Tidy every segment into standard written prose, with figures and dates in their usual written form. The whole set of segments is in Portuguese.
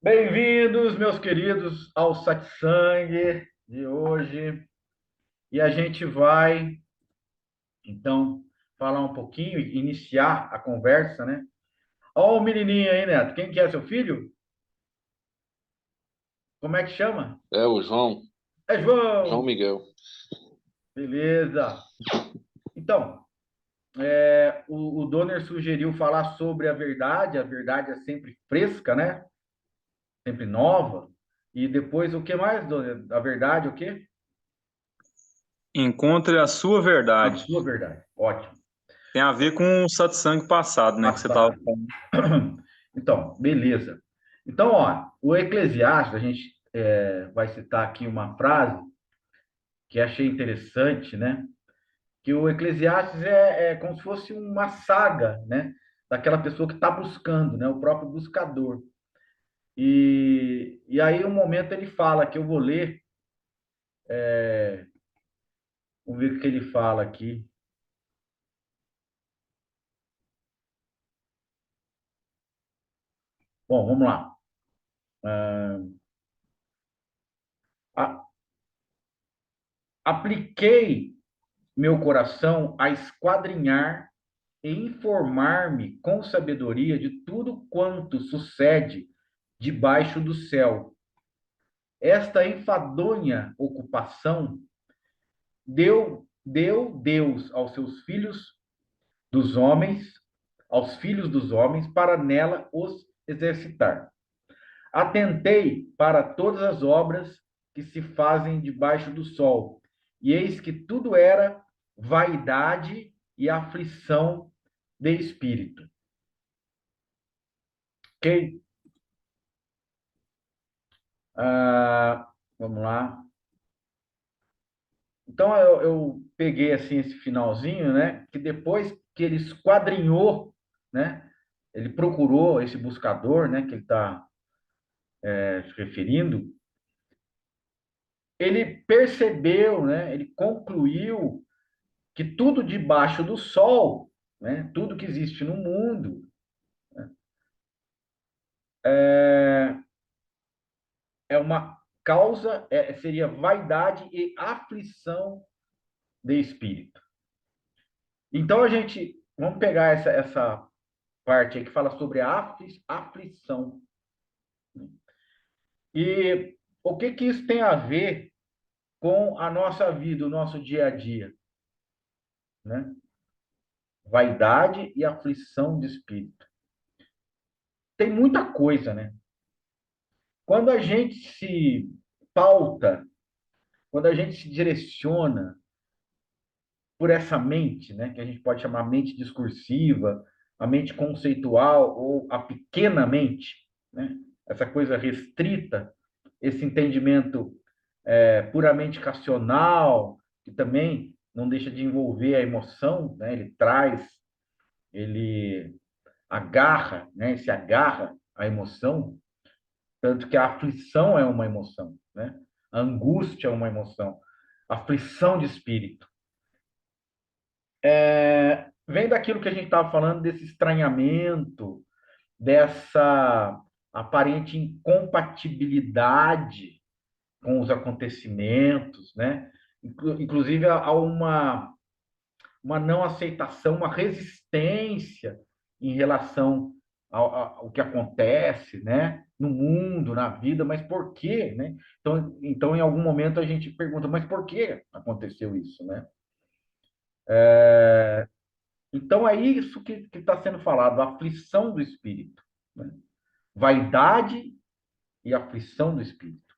Bem-vindos, meus queridos, ao Satsang de hoje. E a gente vai, então, falar um pouquinho, iniciar a conversa, né? Ó, o menininho aí, Neto. Quem que é seu filho? Como é que chama? É o João, É João João. Miguel. Beleza. Então, o Donner sugeriu falar sobre a verdade é sempre fresca, né? Sempre nova. E depois, o que mais, Donner? A verdade, o quê? Encontre a sua A verdade. sua verdade. Ótimo. Tem a ver com o satsang passado, né? Que você estava Passado. falando. Então, beleza. Então, ó, o Eclesiastes, a gente vai citar aqui uma frase que achei interessante, né? Que o Eclesiastes é como se fosse uma saga, né? Daquela pessoa que está buscando, né? O próprio buscador. E aí, um momento ele fala, que eu vou ler, vamos ver o que ele fala aqui. Bom, vamos lá. A- Apliquei meu coração a esquadrinhar e informar-me com sabedoria de tudo quanto sucede debaixo do céu. Esta enfadonha ocupação deu Deus aos seus filhos dos homens, aos filhos dos homens, para nela os exercitar. Atentei para todas as obras que se fazem debaixo do sol, e eis que tudo era vaidade e aflição de espírito. Ok? Vamos lá. Então eu peguei assim esse finalzinho, né? Que depois que ele esquadrinhou, né? Ele procurou esse buscador, né? Que ele está se referindo. Ele percebeu, né? Ele concluiu que tudo debaixo do sol, né? Tudo que existe no mundo é uma causa, seria vaidade e aflição de espírito. Então a gente vamos pegar essa parte aí que fala sobre a aflição. E o que que isso tem a ver com a nossa vida, o nosso dia a dia, né? Vaidade e aflição de espírito. Tem muita coisa, né? Quando a gente se pauta, quando a gente se direciona por essa mente, né, que a gente pode chamar mente discursiva, a mente conceitual ou a pequena mente, né? Essa coisa restrita, esse entendimento puramente racional, que também não deixa de envolver a emoção, né? Ele agarra, né? Se agarra à emoção, tanto que a aflição é uma emoção, né? A angústia é uma emoção, a aflição de espírito. Vem daquilo que a gente estava falando, desse estranhamento, dessa aparente incompatibilidade com os acontecimentos, né? Inclusive há uma não aceitação, uma resistência em relação ao que acontece, né? No mundo, na vida, mas por quê, né? Então, em algum momento a gente pergunta, mas por que aconteceu isso, né? Então é isso que está sendo falado, a aflição do espírito, né? Vaidade e aflição do espírito.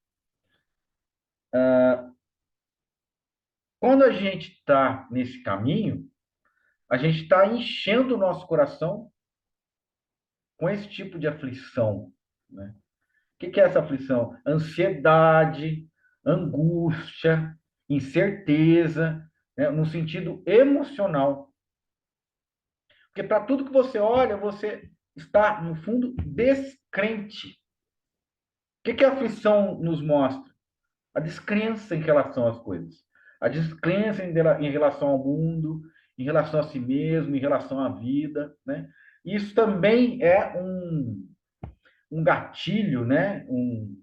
Quando a gente está nesse caminho, a gente está enchendo o nosso coração com esse tipo de aflição, né? O que é essa aflição? Ansiedade, angústia, incerteza, né? No sentido emocional. Porque para tudo que você olha, você está, no fundo, descrente. O que a aflição nos mostra? A descrença em relação às coisas. A descrença em relação ao mundo, em relação a si mesmo, em relação à vida, né? Isso também é um gatilho, né? Um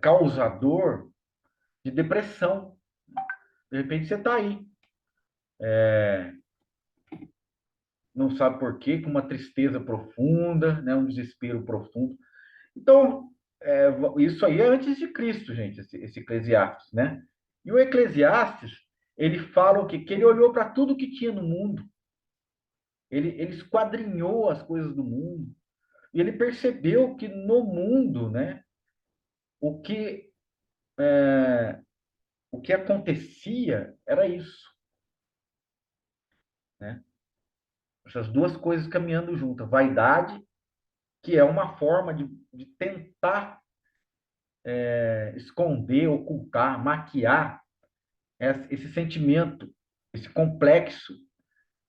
causador de depressão. De repente você está aí, não sabe por quê, com uma tristeza profunda, né? Um desespero profundo. Então, isso aí é antes de Cristo, gente, esse Eclesiastes, né? E o Eclesiastes, ele fala o quê? Que ele olhou para tudo que tinha no mundo, ele esquadrinhou as coisas do mundo, e ele percebeu que no mundo, né, o que, o que acontecia era isso, né? Essas duas coisas caminhando juntas. Vaidade, que é uma forma de tentar esconder, ocultar, maquiar esse sentimento, esse complexo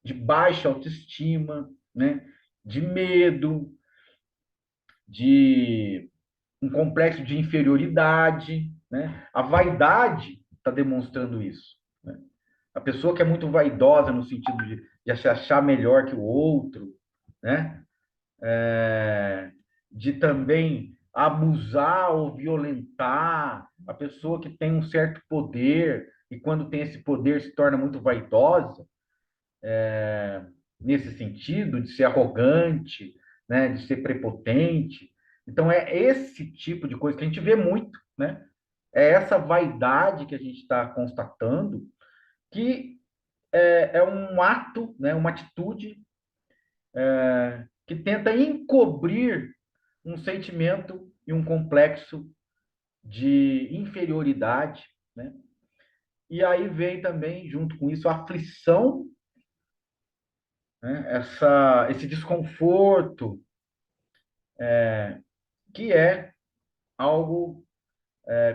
de baixa autoestima, né? De medo, de um complexo de inferioridade, né? A vaidade está demonstrando isso, né? A pessoa que é muito vaidosa no sentido de se achar melhor que o outro, né? De também abusar ou violentar a pessoa que tem um certo poder e quando tem esse poder se torna muito vaidosa, nesse sentido de ser arrogante, né, de ser prepotente. Então é esse tipo de coisa que a gente vê muito, né? É essa vaidade que a gente está constatando que é um ato, né, uma atitude que tenta encobrir um sentimento e um complexo de inferioridade, né? E aí vem também, junto com isso, a aflição, né? Esse desconforto, que é algo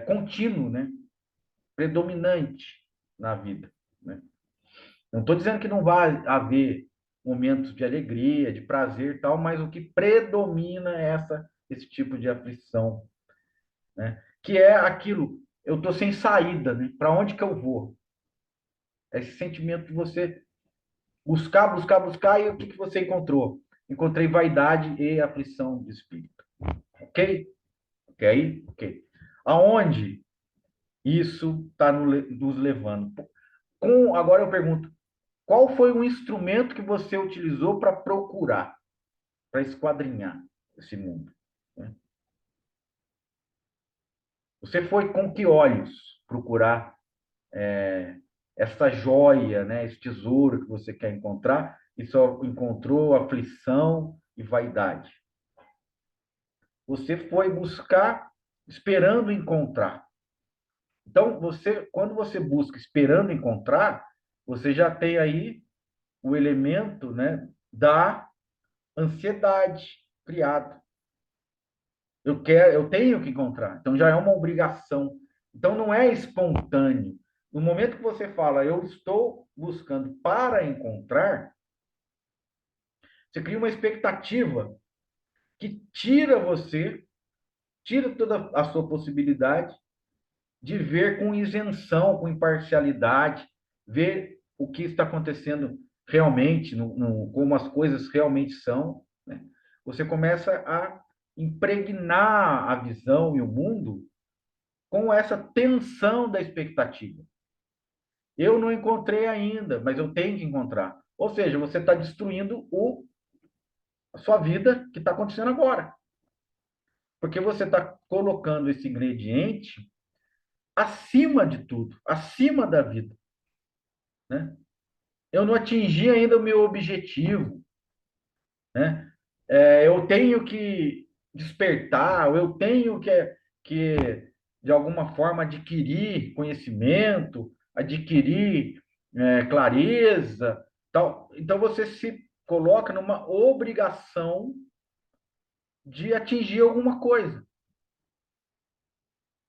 contínuo, né? Predominante na vida, né? Não estou dizendo que não vai haver momentos de alegria, de prazer e tal, mas o que predomina é esse tipo de aflição, né? Que é aquilo, eu estou sem saída, né? Para onde que eu vou? É esse sentimento de você buscar, buscar, buscar, e o que que você encontrou? Encontrei vaidade e aflição de espírito. Ok? Ok? Ok. Aonde isso está nos levando? Agora eu pergunto, qual foi o instrumento que você utilizou para procurar, para esquadrinhar esse mundo, né? Você foi com que olhos procurar essa joia, né, esse tesouro que você quer encontrar e só encontrou aflição e vaidade? Você foi buscar esperando encontrar. Então, quando você busca esperando encontrar, você já tem aí o elemento, né, da ansiedade criado. Eu tenho que encontrar. Então já é uma obrigação. Então não é espontâneo. No momento que você fala, eu estou buscando para encontrar, você cria uma expectativa que tira toda a sua possibilidade de ver com isenção, com imparcialidade, ver o que está acontecendo realmente, como as coisas realmente são, né? Você começa a impregnar a visão e o mundo com essa tensão da expectativa. Eu não encontrei ainda, mas eu tenho que encontrar. Ou seja, você está destruindo a sua vida que está acontecendo agora. Porque você está colocando esse ingrediente acima de tudo, acima da vida, né? Eu não atingi ainda o meu objetivo, né? Eu tenho que despertar, eu tenho que, de alguma forma, adquirir conhecimento, adquirir clareza, tal. Então, você se coloca numa obrigação de atingir alguma coisa.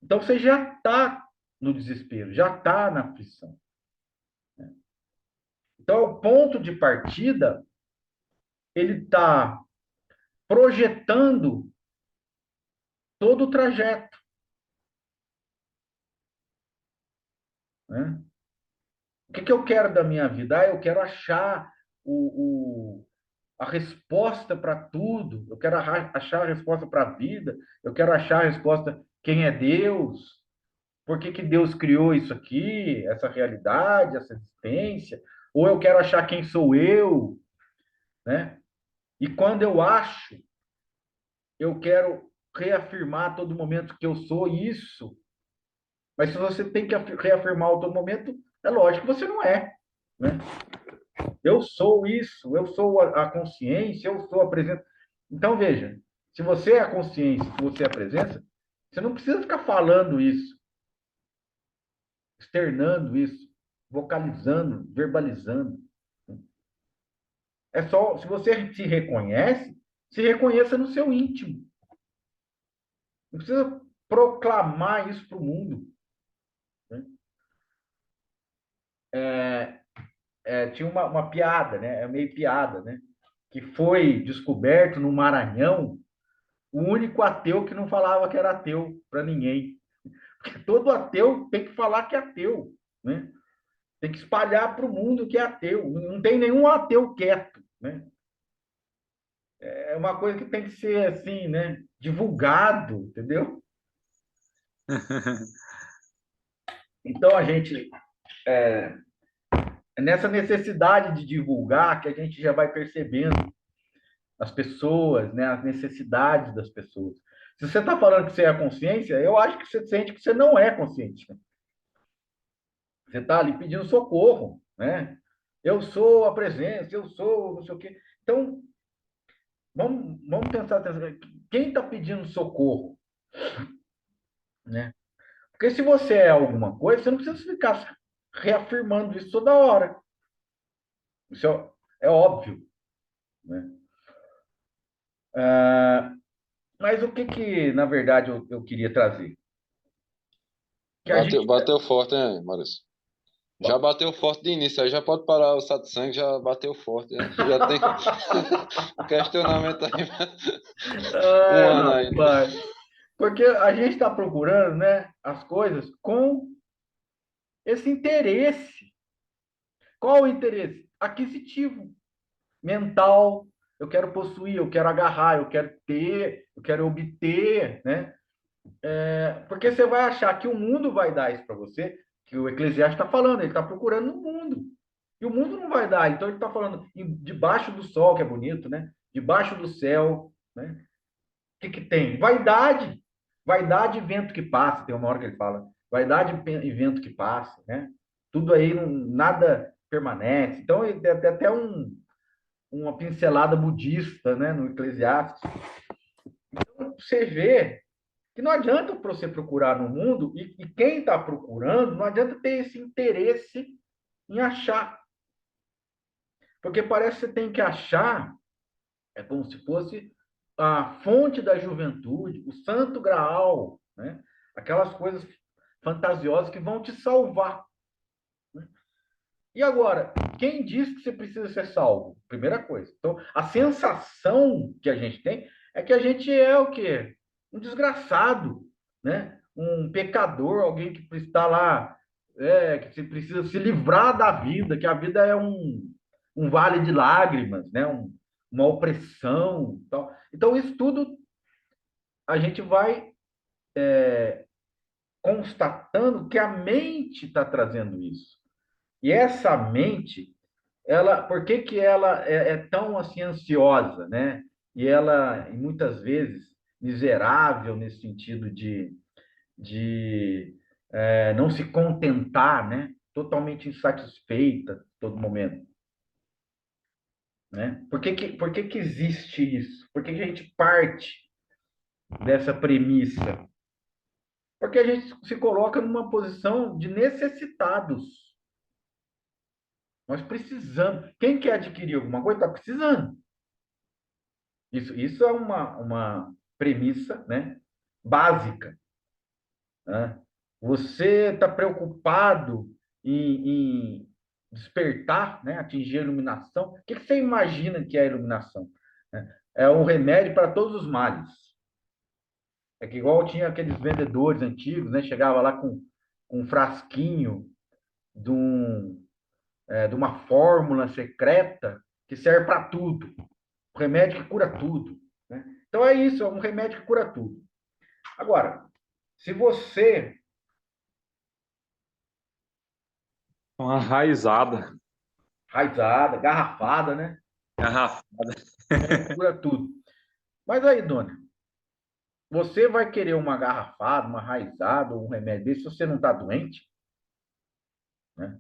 Então, você já está no desespero, já está na aflição. Então, o ponto de partida, ele está projetando todo o trajeto, né? O que eu quero da minha vida? Eu quero achar o, a resposta para tudo, eu quero achar a resposta para a vida, eu quero achar a resposta quem é Deus, por que que Deus criou isso aqui, essa realidade, essa existência, ou eu quero achar quem sou eu, né? E quando eu acho, eu quero reafirmar a todo momento que eu sou isso. Mas se você tem que reafirmar a todo momento, é lógico que você não é, né? Eu sou isso, eu sou a consciência, eu sou a presença. Então, veja, se você é a consciência, se você é a presença, você não precisa ficar falando isso, externando isso, vocalizando, verbalizando. É só, se você se reconhece, se reconheça no seu íntimo. Não precisa proclamar isso para o mundo, né? Tinha uma piada, né? É meio piada, né? Que foi descoberto no Maranhão o único ateu que não falava que era ateu para ninguém. Porque todo ateu tem que falar que é ateu, né? Tem que espalhar para o mundo que é ateu. Não tem nenhum ateu quieto, né? É uma coisa que tem que ser assim, né? Divulgado, entendeu? Então a gente é nessa necessidade de divulgar que a gente já vai percebendo as pessoas, né? As necessidades das pessoas. Se você está falando que você é a consciência, eu acho que você sente que você não é consciente. Você está ali pedindo socorro, né? Eu sou a presença, eu sou não sei o quê. Então, vamos pensar, quem está pedindo socorro, né? Porque se você é alguma coisa, você não precisa ficar reafirmando isso toda hora. Isso é óbvio, né? Mas o que na verdade, eu queria trazer? Que a Bateu, gente... bateu forte, né, Maurício? Já bateu forte de início, aí já pode parar o satsang, já bateu forte. Já tem questionamento aí. Um Ai, ano aí. rapaz. Porque a gente está procurando, né, as coisas com esse interesse. Qual o interesse? Aquisitivo, mental. Eu quero possuir, eu quero agarrar, eu quero ter, eu quero obter, né? Porque você vai achar que o mundo vai dar isso para você, que o Eclesiastes está falando, ele está procurando no mundo. E o mundo não vai dar, então ele está falando debaixo do sol, que é bonito, né? Debaixo do céu, né? O que que tem? Vaidade. Vaidade e vento que passa, tem uma hora que ele fala. Vaidade e vento que passa, né? Tudo aí, nada permanece. Então, ele tem até uma pincelada budista, né, no Eclesiastes. Então, você vê que não adianta você procurar no mundo, e quem está procurando, não adianta ter esse interesse em achar. Porque parece que você tem que achar, é como se fosse a fonte da juventude, o santo graal, né? Aquelas coisas fantasiosas que vão te salvar. E agora, quem diz que você precisa ser salvo? Primeira coisa. Então, a sensação que a gente tem é que a gente é o quê? Um desgraçado, né? Um pecador, alguém que está lá, que você precisa se livrar da vida, que a vida é um vale de lágrimas, né? Uma opressão. Tal. Então, isso tudo a gente vai constatando que a mente está trazendo isso. E essa mente, ela, por que que ela é tão assim ansiosa, né? E ela, muitas vezes, miserável nesse sentido de não se contentar, né? Totalmente insatisfeita a todo momento, né? Por que que existe isso? Por que que a gente parte dessa premissa? Porque a gente se coloca numa posição de necessitados. Nós precisamos. Quem quer adquirir alguma coisa está precisando. Isso é uma premissa, né, básica, né? Você está preocupado em despertar, né, atingir a iluminação. O que que você imagina que é a iluminação? É um remédio para todos os males. É que igual tinha aqueles vendedores antigos, né? Chegava lá com um frasquinho de, de uma fórmula secreta que serve para tudo. remédio que cura tudo, né? Então é isso, é um remédio que cura tudo. Agora, se você... Uma raizada. Raizada, garrafada, né? Garrafada. Remédio que cura tudo. Mas aí, dona, você vai querer uma garrafada, uma raizada, ou um remédio desse se você não está doente, né?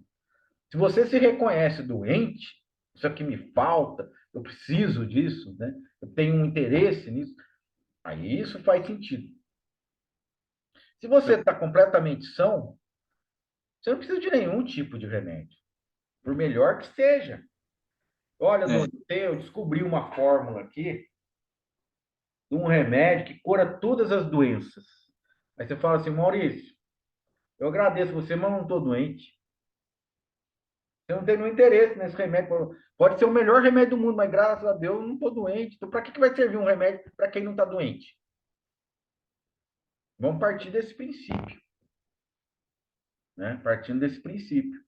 Se você se reconhece doente, isso aqui me falta, eu preciso disso, né? Eu tenho um interesse nisso, aí isso faz sentido. Se você está completamente são, você não precisa de nenhum tipo de remédio, por melhor que seja. Olha, É. Dona, eu descobri uma fórmula aqui de um remédio que cura todas as doenças. Aí você fala assim, Maurício, eu agradeço você, mas não estou doente. Eu não tenho nenhum interesse nesse remédio. Pode ser o melhor remédio do mundo, mas graças a Deus eu não estou doente. Então, para que vai servir um remédio para quem não está doente? Vamos partir desse princípio, né? Partindo desse princípio.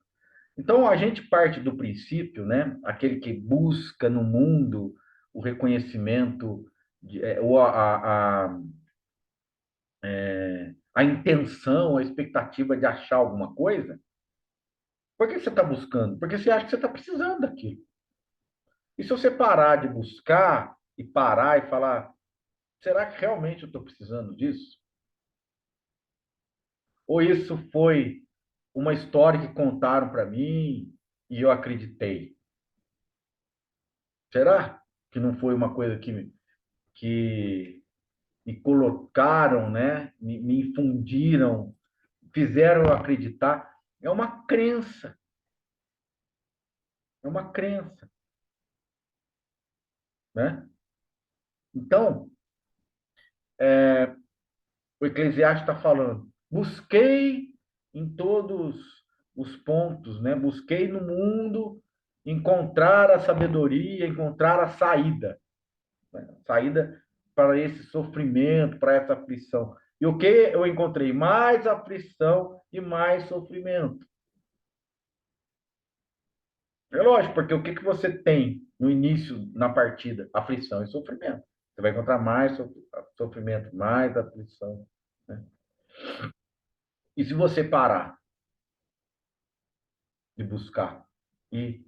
Então, a gente parte do princípio, né? Aquele que busca no mundo o reconhecimento, ou a intenção, a expectativa de achar alguma coisa. Por que você está buscando? Porque você acha que você está precisando daquilo. E se você parar de buscar e parar e falar, será que realmente eu estou precisando disso? Ou isso foi uma história que contaram para mim e eu acreditei? Será que não foi uma coisa que me colocaram, né? Me infundiram, fizeram eu acreditar? É uma crença. É uma crença, né? Então, o Eclesiastes está falando, busquei em todos os pontos, né? Busquei no mundo encontrar a sabedoria, encontrar a saída, né? Saída para esse sofrimento, para essa aflição. E o que eu encontrei? Mais aflição e mais sofrimento. É lógico, porque o que você tem no início, na partida? Aflição e sofrimento. Você vai encontrar mais sofrimento, mais aflição, né? E se você parar de buscar e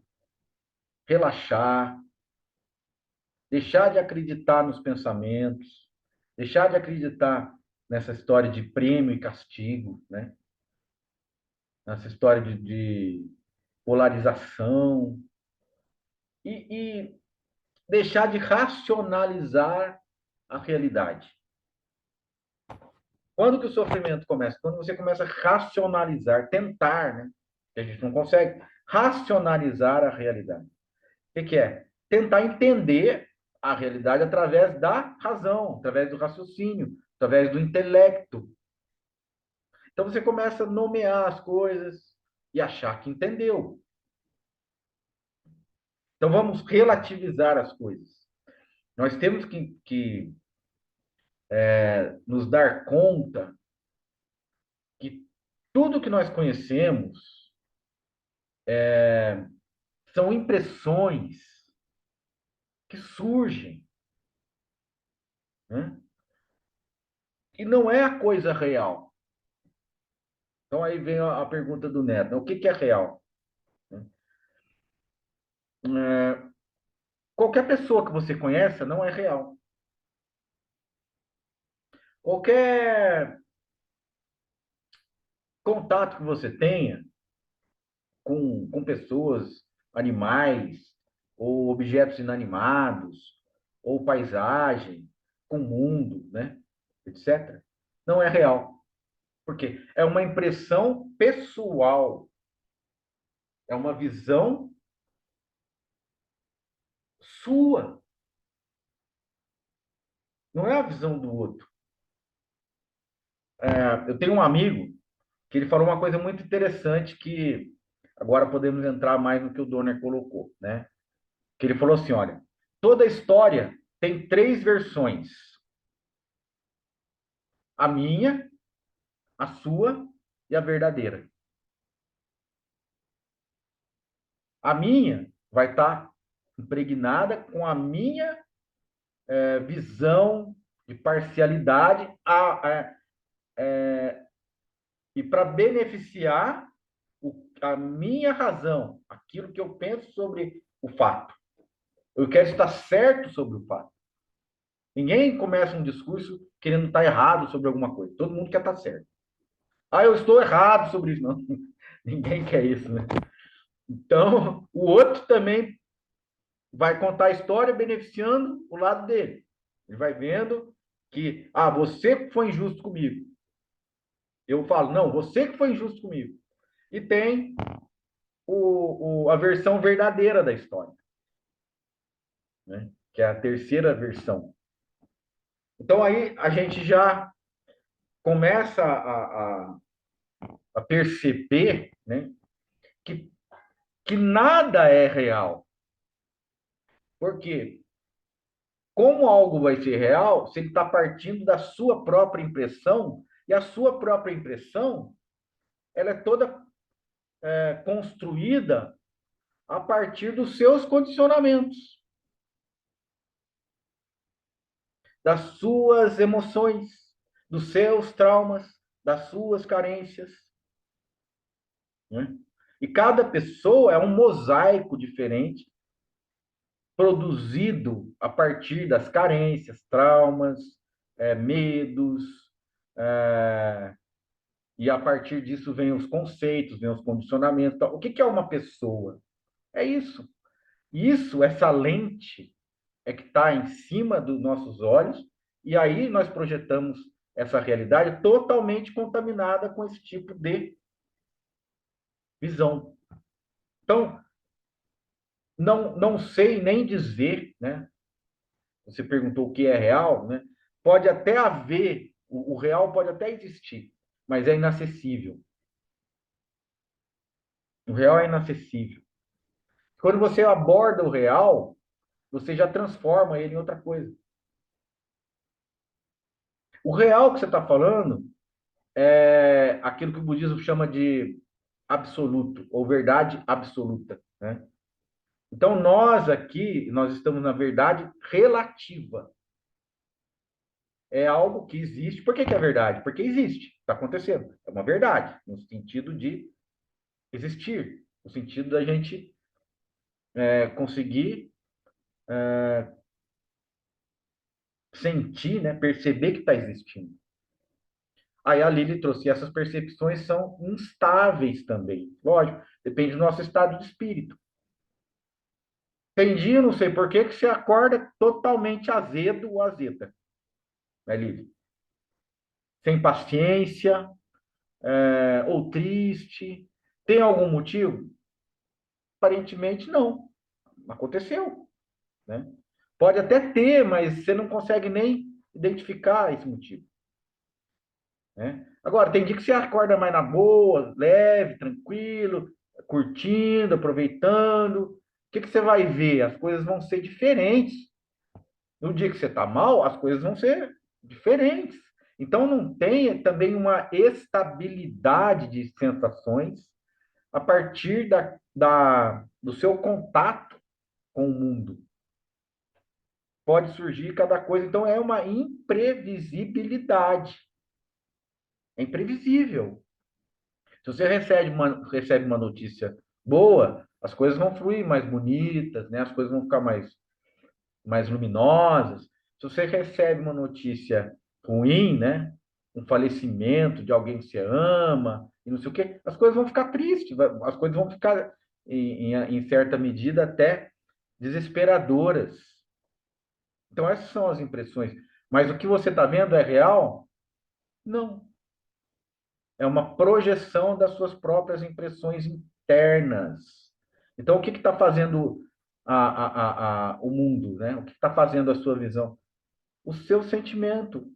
relaxar, deixar de acreditar nos pensamentos, deixar de acreditar nessa história de prêmio e castigo, né? Nessa história de polarização, e deixar de racionalizar a realidade. Quando que o sofrimento começa? Quando você começa a racionalizar, tentar, né? Que a gente não consegue racionalizar a realidade. O que é? Tentar entender a realidade através da razão, através do raciocínio, através do intelecto. Então você começa a nomear as coisas e achar que entendeu. Então vamos relativizar as coisas. Nós temos que nos dar conta que tudo que nós conhecemos são impressões que surgem, né? E não é a coisa real. Então aí vem a pergunta do Neto: o que é real? Qualquer pessoa que você conheça não é real. Qualquer contato que você tenha com pessoas, animais, ou objetos inanimados, ou paisagem, com o mundo, né? Etc., não é real. Por quê? É uma impressão pessoal, é uma visão sua, não é a visão do outro. Eu tenho um amigo que ele falou uma coisa muito interessante que agora podemos entrar mais no que o Donner colocou, né? Que ele falou assim, olha, toda história tem três versões: a minha, a sua e a verdadeira. A minha vai estar impregnada com a minha visão, de parcialidade, e para beneficiar a minha razão, aquilo que eu penso sobre o fato. Eu quero estar certo sobre o fato. Ninguém começa um discurso querendo estar errado sobre alguma coisa. Todo mundo quer estar certo. Ah, eu estou errado sobre isso. Não, ninguém quer isso, né? Então, o outro também vai contar a história beneficiando o lado dele. Ele vai vendo que, você foi injusto comigo. Eu falo, não, você que foi injusto comigo. E tem a versão verdadeira da história, né? Que é a terceira versão. Então, aí a gente já começa a perceber, né, que, que nada é real. Por quê? Como algo vai ser real se ele está partindo da sua própria impressão, e a sua própria impressão ela é toda construída a partir dos seus condicionamentos, das suas emoções, dos seus traumas, das suas carências, né? E cada pessoa é um mosaico diferente, produzido a partir das carências, traumas, medos, é, e a partir disso vem os conceitos, vem os condicionamentos. Então, o que é uma pessoa? É isso. Isso, essa lente, é que está em cima dos nossos olhos, e aí nós projetamos essa realidade totalmente contaminada com esse tipo de visão. Então, não sei nem dizer, né? Você perguntou o que é real, né? Pode até haver, o real pode até existir, mas é inacessível. O real é inacessível. Quando você aborda o real, você já transforma ele em outra coisa. O real que você está falando é aquilo que o budismo chama de absoluto, ou verdade absoluta, né? Então, nós aqui, nós estamos na verdade relativa. É algo que existe. Por que é verdade? Porque existe, está acontecendo. É uma verdade, no sentido de existir, no sentido da gente conseguir sentir, né, perceber que está existindo. Aí a Lili trouxe, essas percepções são instáveis também. Lógico, depende do nosso estado de espírito. Tem dia, não sei por que você acorda totalmente azedo ou azeda, né, Lili? Sem paciência, ou triste. Tem algum motivo? Aparentemente, não. Aconteceu, né? Pode até ter, mas você não consegue nem identificar esse motivo, né? Agora, tem dia que você acorda mais na boa, leve, tranquilo, curtindo, aproveitando. O que você vai ver? As coisas vão ser diferentes. No dia que você está mal, as coisas vão ser diferentes. Então, não tem também uma estabilidade de sensações a partir do seu contato com o mundo. Pode surgir cada coisa. Então, é uma imprevisibilidade. É imprevisível. Se você recebe uma notícia boa, as coisas vão fluir mais bonitas, né? As coisas vão ficar mais luminosas. Se você recebe uma notícia ruim, né? Um falecimento de alguém que você ama, e não sei o quê, as coisas vão ficar tristes, as coisas vão ficar, em certa medida, até desesperadoras. Então, essas são as impressões. Mas o que você está vendo é real? Não. É uma projeção das suas próprias impressões internas. Então, o que está fazendo o mundo, né? O que está fazendo a sua visão? O seu sentimento,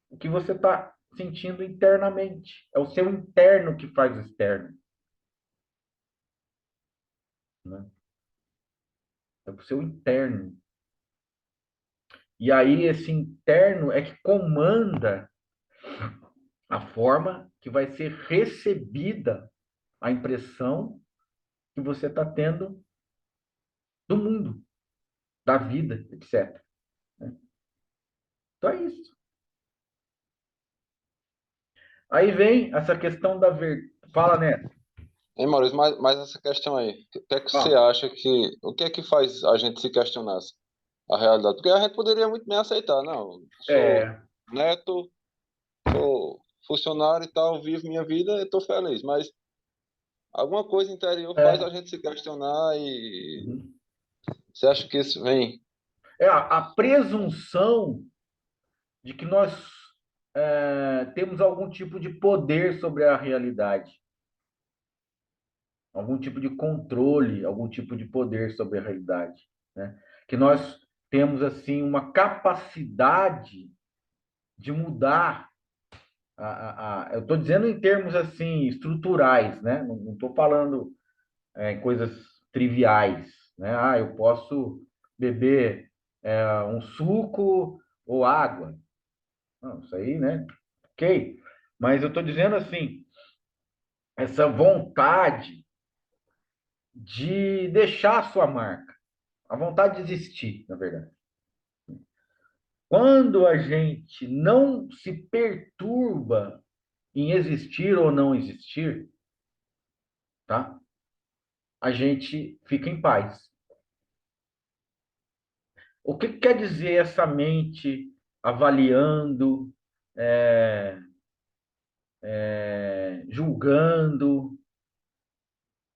o que você está sentindo internamente. É o seu interno que faz o externo, né? É o seu interno. E aí, esse interno é que comanda a forma que vai ser recebida a impressão que você está tendo do mundo, da vida, etc. Então é isso. Aí vem essa questão da verdade. Fala, Neto. Hein, Maurício, mas essa questão aí, o que é que você Fala. acha o que é que faz a gente se questionar a realidade? Porque a gente poderia muito bem aceitar, não, sou É, neto, sou funcionário e tal, vivo minha vida e estou feliz, mas alguma coisa interior faz a é, gente se questionar e uhum. você acha que isso vem? É a presunção de que nós temos algum tipo de poder sobre a realidade, algum tipo de controle, algum tipo de poder sobre a realidade, né? Que nós temos assim uma capacidade de mudar eu estou dizendo em termos assim estruturais, né? Não estou falando em coisas triviais, né? Ah, eu posso beber um suco ou água. Não, isso aí, né? Ok. Mas eu estou dizendo assim, essa vontade de deixar a sua marca, a vontade de existir, na verdade. Quando a gente não se perturba em existir ou não existir, tá? A gente fica em paz. O que quer dizer essa mente avaliando, é, julgando,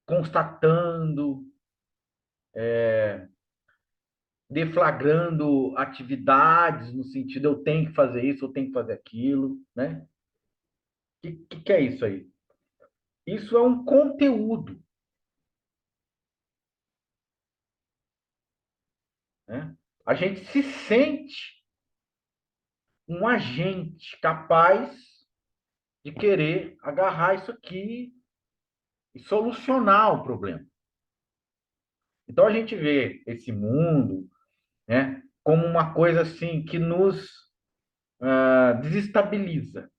constatando, deflagrando atividades no sentido eu tenho que fazer isso, eu tenho que fazer aquilo, né? Que é isso aí? Isso é um conteúdo, né? A gente se sente um agente capaz de querer agarrar isso aqui e solucionar o problema. Então a gente vê esse mundo, né, como uma coisa assim que nos desestabiliza.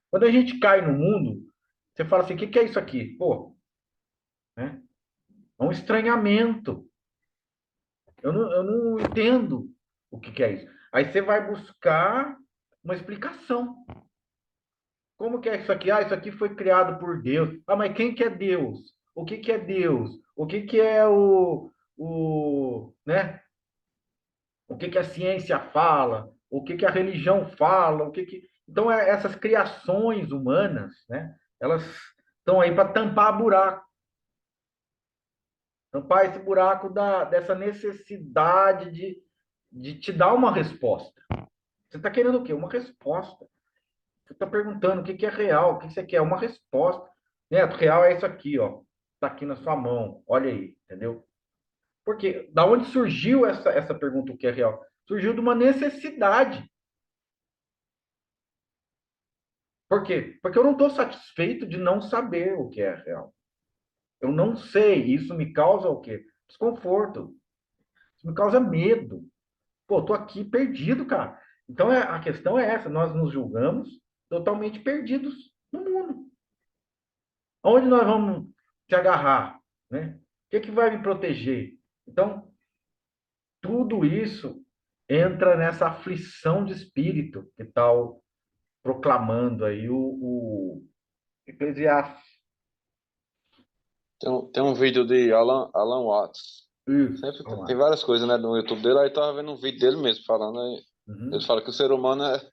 Quando a gente cai no mundo, você fala assim: o que é isso aqui? Pô, né? É um estranhamento. Eu não entendo o que é isso. Aí você vai buscar uma explicação. Como que é isso aqui? Ah, isso aqui foi criado por Deus. Ah, mas quem que é Deus? O que é Deus? O que é né? O que a ciência fala? O que a religião fala? Então essas criações humanas, né? Elas estão aí para tampar buraco, tampar esse buraco dessa necessidade de te dar uma resposta. Você está querendo o quê? Uma resposta. Você está perguntando o que é real, o que você quer? Uma resposta. Neto, real é isso aqui, ó. Está aqui na sua mão. Olha aí, entendeu? Porque da onde surgiu essa pergunta, o que é real? Surgiu de uma necessidade. Por quê? Porque eu não estou satisfeito de não saber o que é real. Eu não sei. Isso me causa o quê? Desconforto. Isso me causa medo. Pô, tô aqui perdido, cara. Então a questão é essa: nós nos julgamos totalmente perdidos no mundo. Onde nós vamos te agarrar, né? O que vai me proteger? Então, tudo isso entra nessa aflição de espírito que está proclamando aí o Eclesiastes. Tem um vídeo de Alan Watts. Isso, Sempre vamos tem lá. várias coisas, né, no YouTube dele. Aí tava vendo um vídeo dele mesmo falando. Aí, ele Uhum. fala que o ser humano é.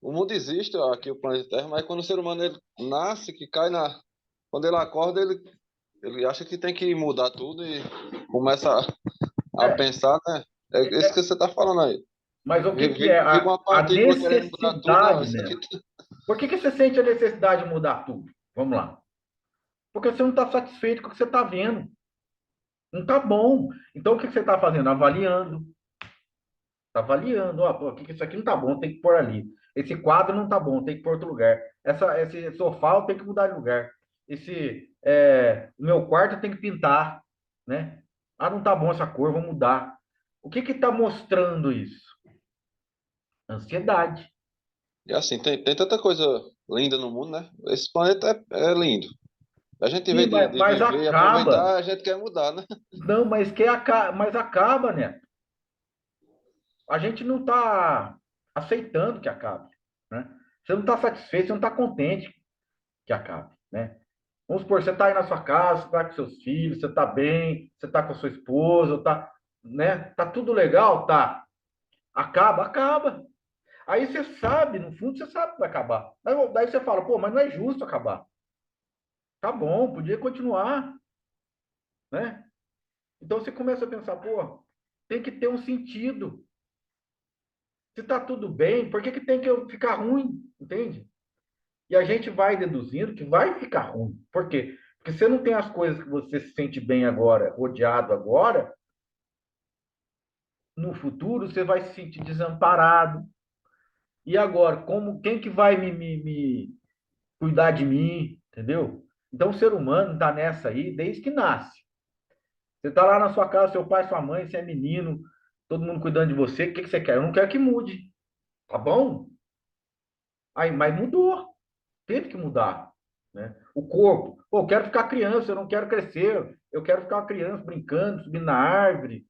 O mundo existe, ó, aqui o planeta Terra, mas quando o ser humano ele nasce, que cai na. Quando ele acorda, ele acha que tem que mudar tudo e começa a É, pensar, né? É isso que você tá falando aí. mas o que é Fica uma a partícula querendo mudar tudo. Não, necessidade, isso né? aqui. Por que você sente a necessidade de mudar tudo? Vamos lá. Porque você não está satisfeito com o que você está vendo. Não está bom. Então, o que você está fazendo? Avaliando. Está avaliando. Ó, pô, isso aqui não está bom, tem que pôr ali. Esse quadro não está bom, tem que pôr outro lugar. Esse sofá tem que mudar de lugar. O meu quarto tem que pintar, né? Ah, não está bom essa cor, vou mudar. O que está mostrando isso? Ansiedade. E assim, tem tanta coisa linda no mundo, né? Esse planeta é lindo. A gente, em Sim, vez de, mas, de mas viver e acaba. aproveitar, a gente quer mudar, né? Não, mas acaba, né? a gente não está aceitando que acabe, né? Você não está satisfeito, você não está contente que acabe, né? Vamos supor, você está aí na sua casa, você está com seus filhos, você está bem, você está com a sua esposa, tá, né? Tá tudo legal, tá? Acaba, acaba. Aí você sabe, no fundo, você sabe que vai acabar. Daí você fala, pô, mas não é justo acabar. Tá bom, podia continuar, né? Então você começa a pensar, pô, tem que ter um sentido. Se tá tudo bem, por que que tem que ficar ruim? Entende? E a gente vai deduzindo que vai ficar ruim. Por quê? Porque você não tem as coisas que você se sente bem agora, rodeado agora, no futuro você vai se sentir desamparado. E agora, como quem que vai me cuidar de mim? Entendeu? Então o ser humano está nessa aí desde que nasce. Você está lá na sua casa, seu pai, sua mãe, você é menino, todo mundo cuidando de você, o que que você quer? Eu não quero que mude. Tá bom? Aí, mas mudou. Teve que mudar, né? O corpo. Pô, eu quero ficar criança, eu não quero crescer. Eu quero ficar criança brincando, subindo na árvore,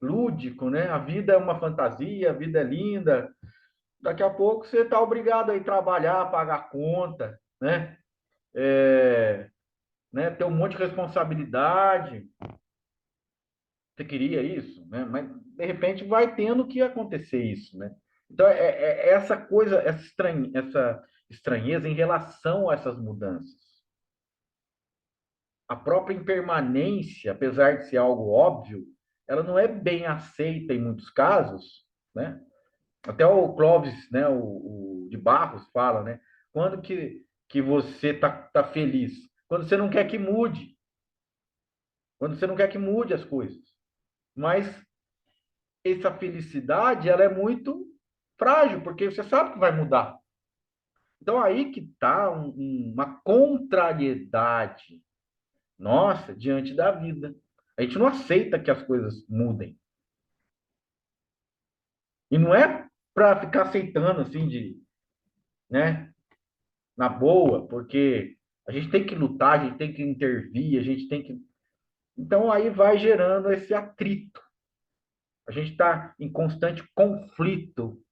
lúdico, né? A vida é uma fantasia, a vida é linda. Daqui a pouco você está obrigado a ir trabalhar, pagar conta, né? Né? Ter um monte de responsabilidade. Você queria isso, né? Mas de repente vai tendo que acontecer isso, né? Então é essa coisa, essa estranheza em relação a essas mudanças. A própria impermanência, apesar de ser algo óbvio, ela não é bem aceita em muitos casos, né? Até o Clóvis, né, o de Barros fala, né? Quando que você tá feliz? Quando você não quer que mude, quando você não quer que mude as coisas. Mas essa felicidade, ela é muito frágil, porque você sabe que vai mudar. Então aí que está uma contrariedade nossa diante da vida. A gente não aceita que as coisas mudem. E não é para ficar aceitando assim né, na boa, porque a gente tem que lutar, a gente tem que intervir, a gente tem que. Então aí vai gerando esse atrito. A gente está em constante conflito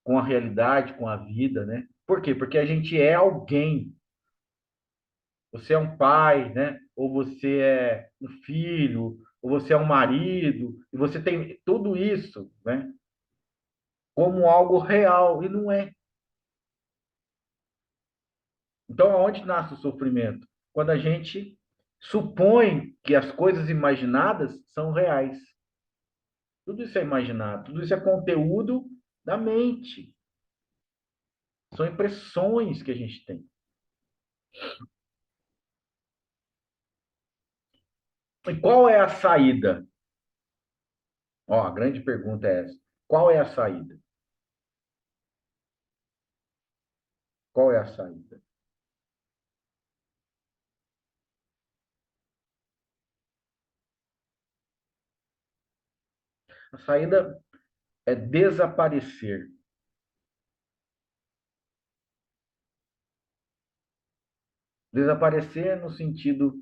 com a realidade, com a vida, né? Por quê? Porque a gente é alguém. Você é um pai, né? Ou você é um filho, ou você é um marido, e você tem tudo isso, né? Como algo real, e não é. Então, aonde nasce o sofrimento? Quando a gente supõe que as coisas imaginadas são reais. Tudo isso é imaginado, tudo isso é conteúdo da mente. São impressões que a gente tem. E qual é a saída? Ó, a grande pergunta é essa. Qual é a saída? Qual é a saída? A saída é desaparecer. Desaparecer no sentido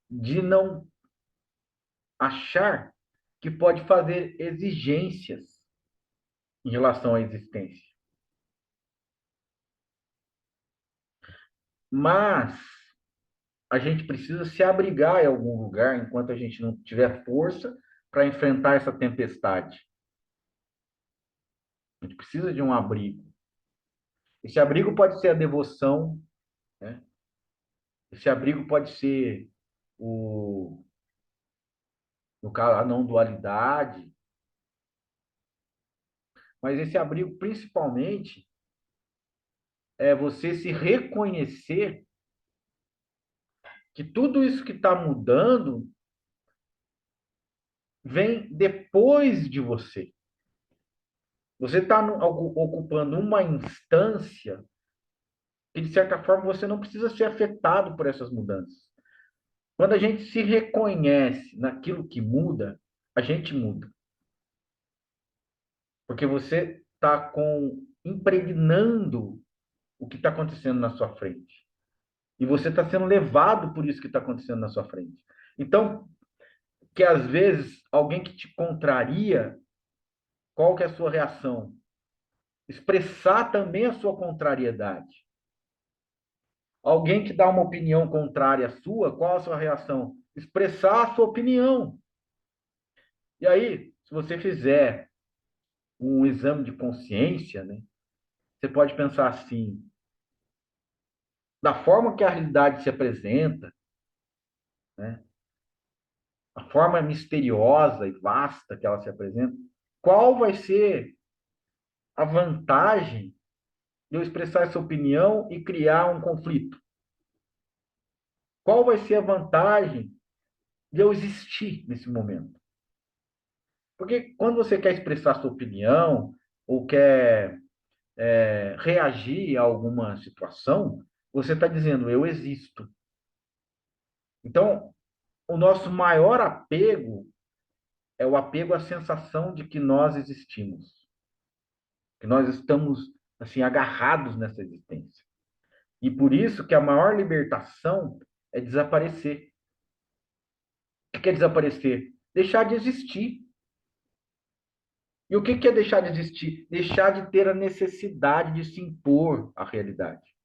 de não achar que pode fazer exigências em relação à existência. Mas a gente precisa se abrigar em algum lugar enquanto a gente não tiver força para enfrentar essa tempestade. A gente precisa de um abrigo. Esse abrigo pode ser a devoção, né? Esse abrigo pode ser o, no caso, a não dualidade, mas esse abrigo principalmente é você se reconhecer que tudo isso que está mudando vem depois de você. Você está ocupando uma instância que, de certa forma, você não precisa ser afetado por essas mudanças. Quando a gente se reconhece naquilo que muda, a gente muda. Porque você está impregnando o que está acontecendo na sua frente. E você está sendo levado por isso que está acontecendo na sua frente. Então, que às vezes alguém que te contraria qual que é a sua reação? Expressar também a sua contrariedade. Alguém que dá uma opinião contrária à sua, qual a sua reação? Expressar a sua opinião. E aí, se você fizer um exame de consciência, né, você pode pensar assim, da forma que a realidade se apresenta, né, a forma misteriosa e vasta que ela se apresenta, qual vai ser a vantagem de eu expressar essa opinião e criar um conflito? Qual vai ser a vantagem de eu existir nesse momento? Porque quando você quer expressar sua opinião ou quer reagir a alguma situação, você está dizendo, eu existo. Então, o nosso maior apego é o apego à sensação de que nós existimos, que nós estamos assim agarrados nessa existência. E por isso que a maior libertação é desaparecer. O que é desaparecer? Deixar de existir. E o que é deixar de existir? Deixar de ter a necessidade de se impor à realidade.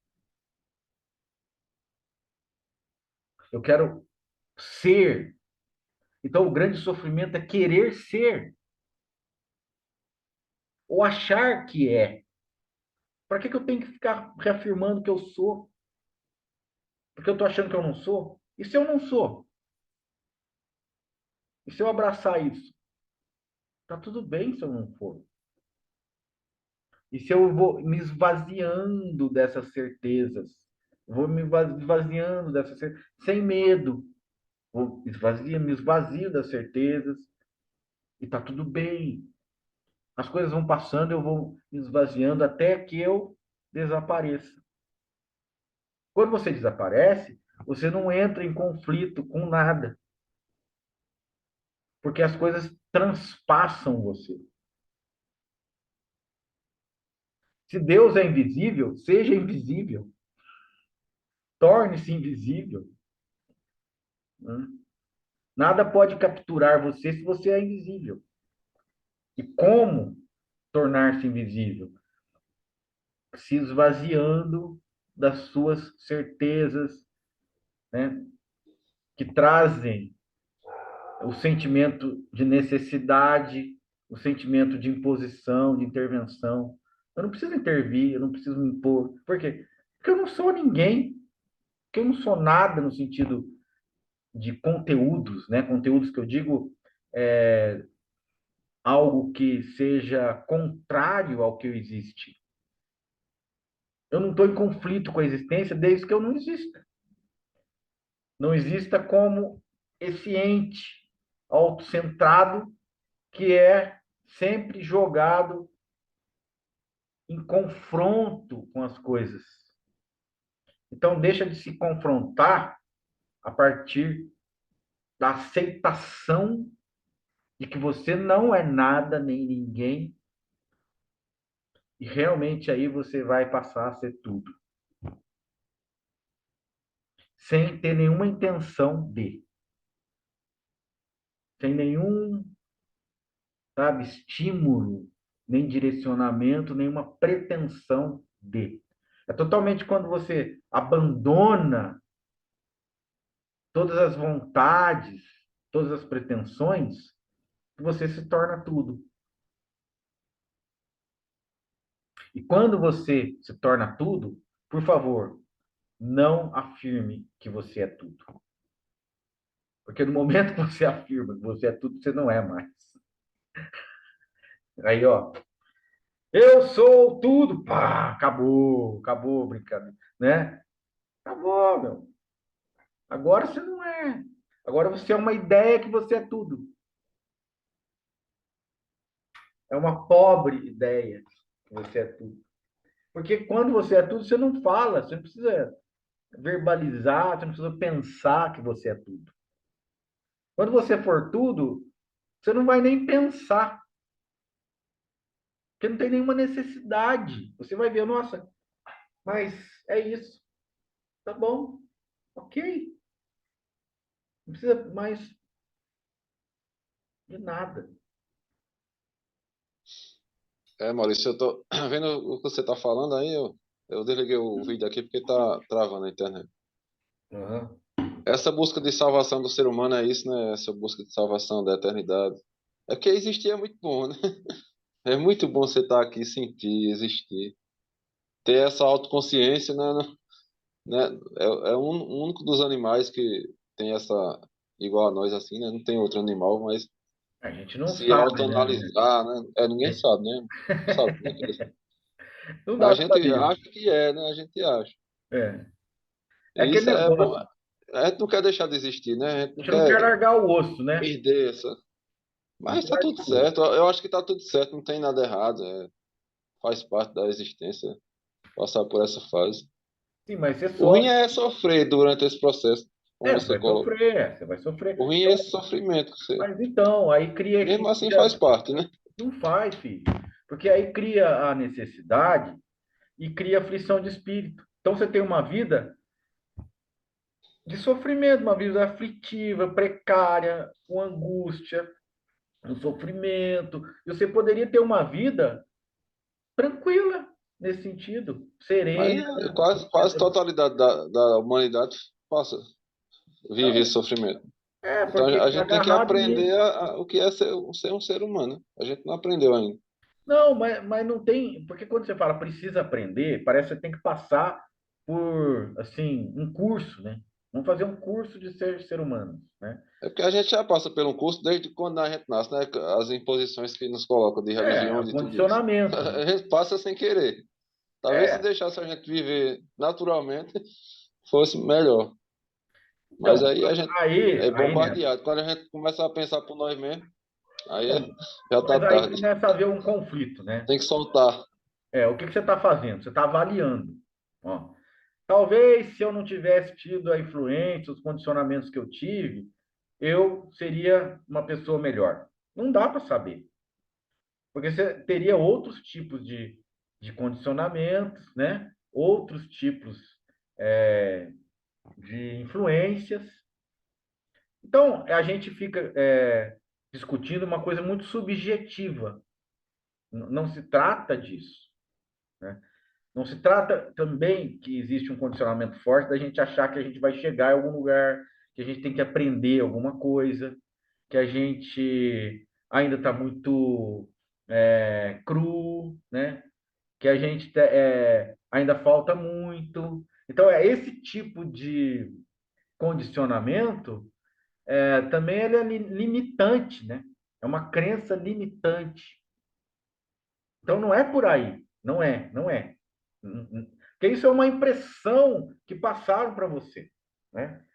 Eu quero ser. Então, o grande sofrimento é querer ser. Ou achar que é. Para que eu tenho que ficar reafirmando que eu sou? Porque eu estou achando que eu não sou? E se eu não sou? E se eu abraçar isso? Tá tudo bem se eu não for. E se eu vou me esvaziando dessas certezas? Vou me esvaziando dessas certezas, sem medo. Me esvazio das certezas e tá tudo bem. As coisas vão passando, eu vou me esvaziando até que eu desapareça. Quando você desaparece, você não entra em conflito com nada, porque as coisas transpassam você. Se Deus é invisível, seja invisível. Torne-se invisível. Né? Nada pode capturar você se você é invisível. E como tornar-se invisível? Se esvaziando das suas certezas, né? Que trazem o sentimento de necessidade, o sentimento de imposição, de intervenção. Eu não preciso intervir, eu não preciso me impor. Por quê? Porque eu não sou ninguém, porque eu não sou nada no sentido de conteúdos, né? Conteúdos que eu digo algo que seja contrário ao que existe. Eu não estou em conflito com a existência desde que eu não exista. Não exista como esse ente autocentrado que é sempre jogado em confronto com as coisas. Então, deixa de se confrontar a partir da aceitação de que você não é nada nem ninguém, e realmente aí você vai passar a ser tudo, sem ter nenhuma intenção de, sem nenhum, sabe, estímulo, nem direcionamento, nenhuma pretensão de. É totalmente quando você abandona todas as vontades, todas as pretensões, que você se torna tudo. E quando você se torna tudo, por favor, não afirme que você é tudo. Porque no momento que você afirma que você é tudo, você não é mais. Aí, ó, eu sou tudo, pá, acabou, acabou, brincadeira, né? Acabou, meu. Agora você não é. Agora você é uma ideia que você é tudo. É uma pobre ideia que você é tudo. Porque quando você é tudo, você não fala, você não precisa verbalizar, você não precisa pensar que você é tudo. Quando você for tudo, você não vai nem pensar, porque não tem nenhuma necessidade. Você vai ver, nossa, mas é isso. Tá bom, ok. Não precisa mais de nada. Maurício, eu tô vendo o que você tá falando aí, eu desliguei o vídeo aqui porque tá travando a internet. Aham. Essa busca de salvação do ser humano é isso, né? Essa busca de salvação da eternidade. É porque existir é muito bom, né? É muito bom você estar aqui, sentir, existir. Ter essa autoconsciência, né? É um único dos animais que tem essa, igual a nós, assim, né? Não tem outro animal, mas A gente não se sabe, né? autoanalisar, né? Ninguém sabe, né? Não sabe, né? Não Mas dá a para gente saber. acha que é, né? A gente acha. É. É E aquele isso é bom. negócio. A gente não quer deixar de existir, né? A gente A não gente não quer quer largar o osso, né? perder essa. A Mas gente tá larga tudo o osso. certo. Eu acho que tá tudo certo, não tem nada errado. Faz parte da existência passar por essa fase. Sim, mas você O ruim sofre. é sofrer durante esse processo, como É, você você vai coloca. sofrer, você vai O sofrer. ruim é esse sofrimento que você. Mas então, aí cria, Mesmo assim faz parte, né? não faz, filho. Porque aí cria a necessidade e cria aflição de espírito. Então você tem uma vida de sofrimento, uma vida aflitiva, precária, com angústia, com sofrimento. E você poderia ter uma vida tranquila nesse sentido, Mas serena. quase totalidade da humanidade passa, vive esse Não, sofrimento. é, Então porque a está gente tem que agarrado aprender nisso. o que é ser um ser humano, né? A gente não aprendeu ainda. Não, mas não tem. Porque quando você fala precisa aprender, parece que você tem que passar por, assim, um curso, né? Vamos fazer um curso de ser humano, né? É porque a gente já passa por um curso desde quando a gente nasce, né? As imposições que nos colocam de É o religiões e tudo isso. condicionamento, né? A gente passa sem querer. Talvez se É, deixasse a gente viver naturalmente, fosse melhor. Mas então, aí a gente é aí, né? bombardeado. Quando a gente começa a pensar por nós mesmos, aí Então, já tá mas aí tarde. começa a haver um conflito, né? Tem que soltar. O que que você está fazendo? Você está avaliando. Ó, talvez se eu não tivesse tido a influência, os condicionamentos que eu tive, eu seria uma pessoa melhor. Não dá para saber. Porque você teria outros tipos de condicionamentos, né? Outros tipos é, de influências. Então, a gente fica discutindo uma coisa muito subjetiva. Não se trata disso, né? Não se trata também que existe um condicionamento forte da gente achar que a gente vai chegar em algum lugar, que a gente tem que aprender alguma coisa, que a gente ainda está muito cru, né? Que a gente ainda falta muito. Então, esse tipo de condicionamento também ele é limitante, né? É uma crença limitante. Então, não é por aí. Não é, não é. Porque isso é uma impressão que passaram para você, né?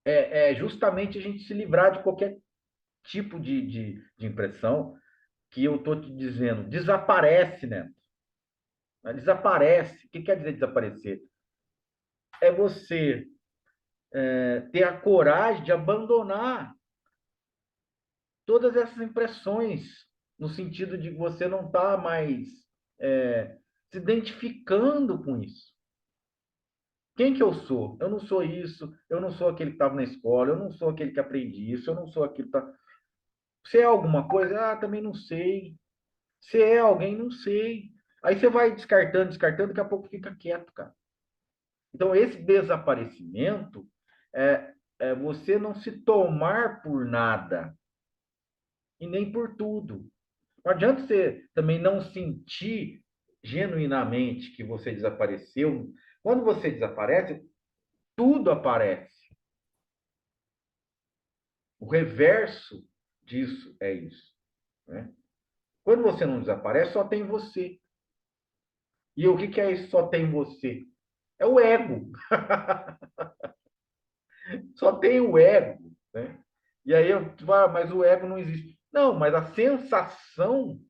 É justamente a gente se livrar de qualquer tipo de impressão que eu estou te dizendo. Desaparece, né? Desaparece. O que quer dizer desaparecer? É você ter a coragem de abandonar todas essas impressões, no sentido de você não estar mais se identificando com isso. Quem que eu sou? Eu não sou isso, eu não sou aquele que estava na escola, eu não sou aquele que aprendi isso, eu não sou aquele que tá... Você é alguma coisa? Ah, também não sei. Você é alguém? Não sei. Aí você vai descartando, descartando, daqui a pouco fica quieto, cara. Então, esse desaparecimento é você não se tomar por nada e nem por tudo. Não adianta você também não sentir genuinamente que você desapareceu. Quando você desaparece, tudo aparece. O reverso disso é isso, né? Quando você não desaparece, só tem você. E o que que é isso? Só tem você? É o ego. Só tem o ego, né? E aí eu mas o ego não existe. Não, mas a sensação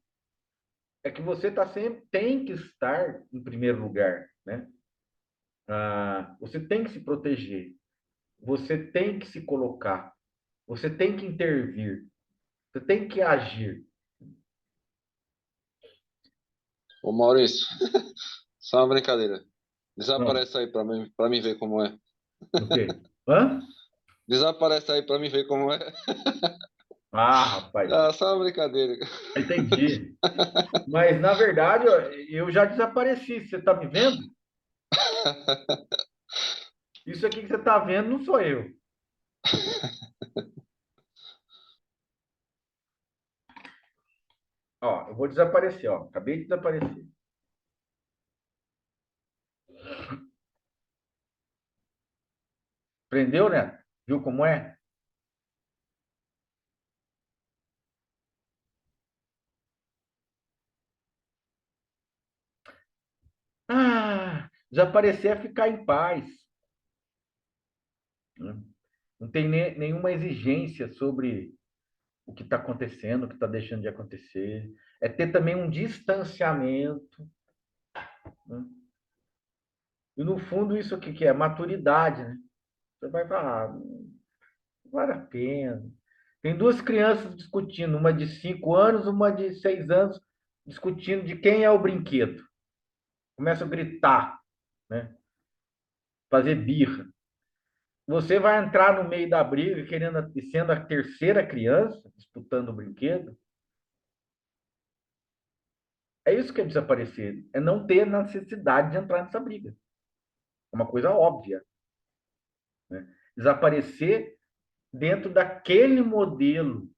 é que você tá sempre tem que estar em primeiro lugar, né? Você tem que se proteger, você tem que se colocar, você tem que intervir, você tem que agir. Ô Maurício, só uma brincadeira. Não, Desaparece aí pra mim ver como é. o quê? Hã? Desaparece aí pra mim ver como é. Ah, rapaz, Ah, só uma brincadeira. entendi. Mas, na verdade, ó, eu já desapareci. Você está me vendo? Isso aqui que você está vendo não sou eu. Ó, eu vou desaparecer, ó. Acabei de desaparecer. Prendeu, né? Viu como é? Ah, desaparecer é ficar em paz, né? Não tem nenhuma exigência sobre o que está acontecendo, o que está deixando de acontecer. É ter também um distanciamento, né? E no fundo, isso aqui que é maturidade, né? Você vai falar, não vale a pena. Tem duas crianças discutindo, uma de 5 anos, uma de 6 anos, discutindo de quem é o brinquedo. Começam a gritar, né? Fazer birra. Você vai entrar no meio da briga, querendo e sendo a terceira criança disputando o brinquedo. É isso que é desaparecer. É não ter necessidade de entrar nessa briga. É uma coisa óbvia, né? Desaparecer dentro daquele modelo.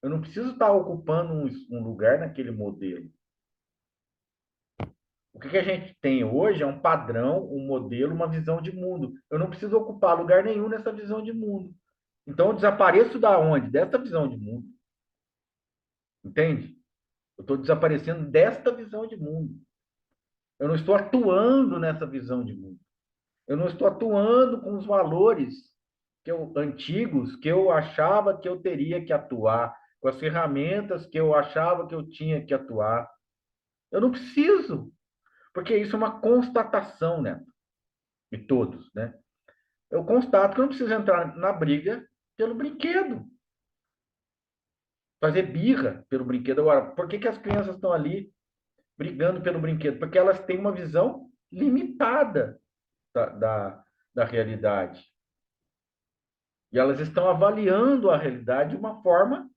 Eu não preciso estar ocupando um lugar naquele modelo. O que a gente tem hoje é um padrão, um modelo, uma visão de mundo. Eu não preciso ocupar lugar nenhum nessa visão de mundo. Então, eu desapareço da onde? Dessa visão de mundo. Entende? Eu estou desaparecendo desta visão de mundo. Eu não estou atuando nessa visão de mundo. Eu não estou atuando com os valores antigos que eu achava que eu teria que atuar, com as ferramentas que eu achava que eu tinha que atuar. Eu não preciso, porque isso é uma constatação, né? De todos, né? Eu constato que eu não preciso entrar na briga pelo brinquedo, fazer birra pelo brinquedo. Agora, por que as crianças estão ali brigando pelo brinquedo? Porque elas têm uma visão limitada da, da, da realidade. E elas estão avaliando a realidade de uma forma,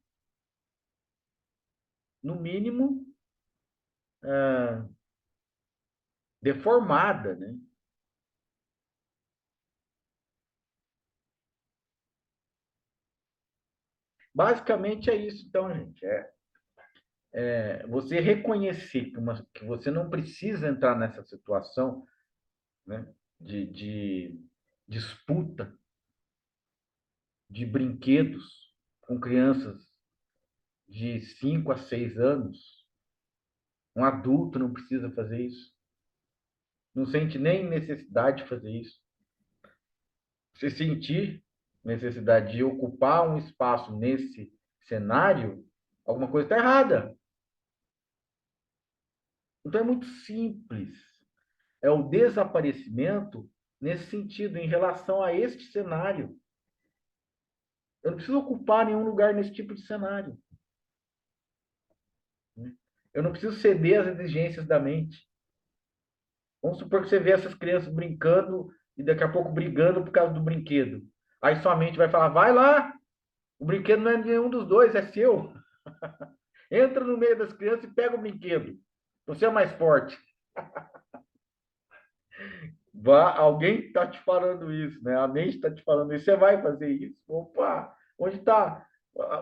no mínimo, deformada, né? Basicamente é isso, então, gente. Você reconhecer que você não precisa entrar nessa situação, né, de disputa de brinquedos com crianças de 5 a 6 anos. Um adulto não precisa fazer isso. Não sente nem necessidade de fazer isso. Se sentir necessidade de ocupar um espaço nesse cenário, alguma coisa está errada. Então é muito simples. É o desaparecimento nesse sentido, em relação a este cenário. Eu não preciso ocupar nenhum lugar nesse tipo de cenário. Eu não preciso ceder às exigências da mente. Vamos supor que você vê essas crianças brincando e daqui a pouco brigando por causa do brinquedo. Aí sua mente vai falar: vai lá, o brinquedo não é nenhum dos dois, é seu. Entra no meio das crianças e pega o brinquedo. Você é mais forte. Alguém está te falando isso, né? A mente está te falando isso. Você vai fazer isso? Opa, onde está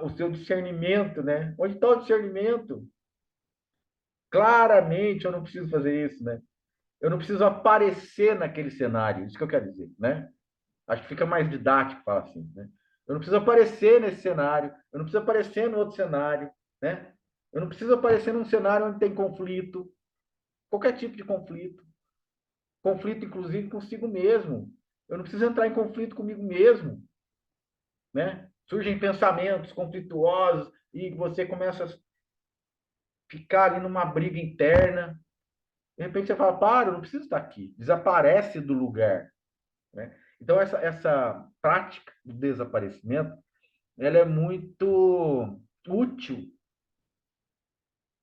o seu discernimento, né? Onde está o discernimento? Claramente eu não preciso fazer isso, né? Eu não preciso aparecer naquele cenário. Isso que eu quero dizer, né? Acho que fica mais didático falar assim, né? Eu não preciso aparecer nesse cenário. Eu não preciso aparecer no outro cenário, né? Eu não preciso aparecer num cenário onde tem conflito, qualquer tipo de conflito. Conflito, inclusive, consigo mesmo. Eu não preciso entrar em conflito comigo mesmo, né? Surgem pensamentos conflituosos e você começa a ficar ali numa briga interna. De repente você fala, para, eu não preciso estar aqui. Desaparece do lugar, né? Então, essa prática do desaparecimento, ela é muito útil.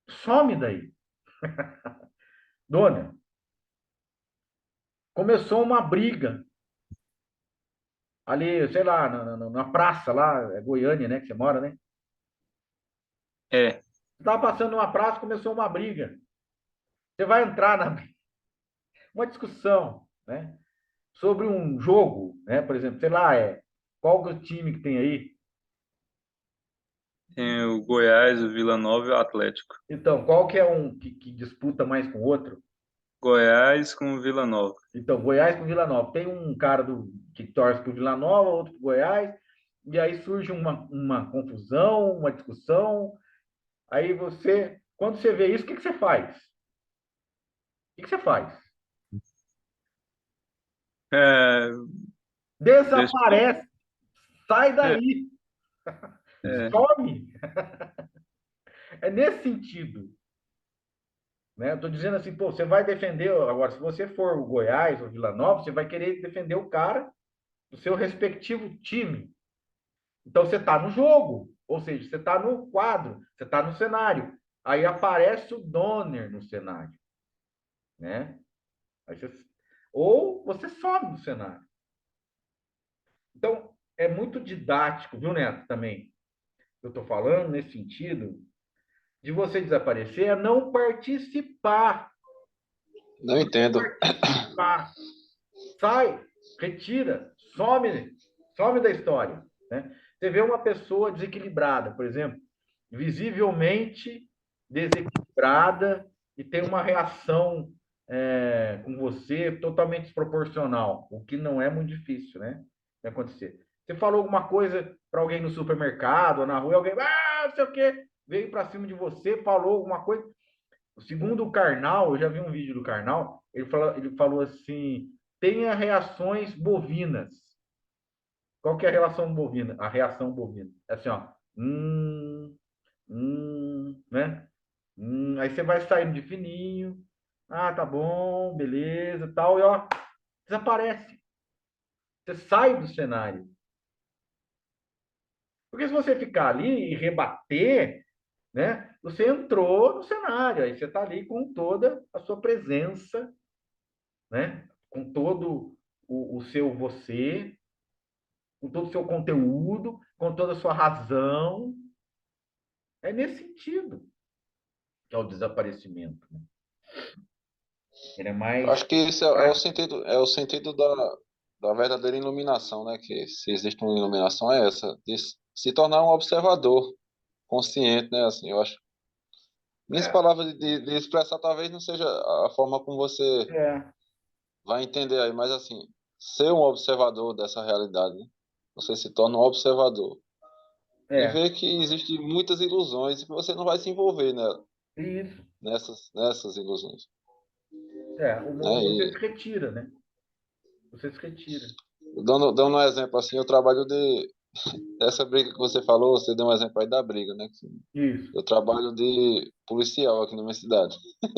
Some daí. Dona, começou uma briga ali, sei lá, na praça lá, é Goiânia, né, que você mora, né? É, Você estava passando numa praça, começou uma briga. Você vai entrar na uma discussão, né, sobre um jogo, né, por exemplo, sei lá, qual que é o time que tem aí? tem o Goiás, o Vila Nova e o Atlético. Então, qual que é um que disputa mais com o outro? Goiás com o Vila Nova. Então, Goiás com Vila Nova. Tem um cara que torce para o Vila Nova, outro para o Goiás, e aí surge uma confusão, uma discussão. Aí você, quando você vê isso, o que você faz? O que você faz? É, deixa, Desaparece, sai é, daí, é, some. É nesse sentido. Né? Estou dizendo assim, pô, você vai defender. Agora, se você for o Goiás ou Vila Nova, você vai querer defender o cara do seu respectivo time. Então você está no jogo, ou seja, você está no quadro, você está no cenário. Aí aparece o Donner no cenário, né? Aí você... Ou você some do cenário. Então é muito didático, viu, Neto? Também eu estou falando nesse sentido de você desaparecer é não participar, Não entendo. participar, sai, retira, some da história, né? Você vê uma pessoa desequilibrada, por exemplo, visivelmente desequilibrada e tem uma reação com você totalmente desproporcional, o que não é muito difícil, né? De acontecer. Você falou alguma coisa para alguém no supermercado ou na rua, alguém, não sei o quê, veio para cima de você, falou alguma coisa. Segundo o Karnal, eu já vi um vídeo do Karnal, ele falou assim: tenha reações bovinas. Qual que é a relação bovina? A reação bovina. É assim, ó. Né? Aí você vai saindo de fininho. Ah, tá bom, beleza, tal, e ó, desaparece. Você sai do cenário. Porque se você ficar ali e rebater, né, você entrou no cenário, aí você está ali com toda a sua presença, né, com todo o seu você, com todo o seu conteúdo, com toda a sua razão. É nesse sentido que é o desaparecimento. Né? Ele é Eu mais acho que isso prático. é o sentido da verdadeira iluminação, né? Que se existe uma iluminação é essa, de se tornar um observador consciente, né? Assim, eu acho. Minhas É, palavras de expressar talvez não seja a forma como você é, vai entender aí, mas assim, ser um observador dessa realidade, né? Você se torna um observador e é, vê que existem muitas ilusões e que você não vai se envolver, né? isso. Nessas ilusões, né? Você se E retira, né? Você se retira. dando um exemplo assim, eu trabalho essa briga que você falou, você deu um exemplo aí da briga, né? Isso. Eu trabalho de policial aqui na minha cidade.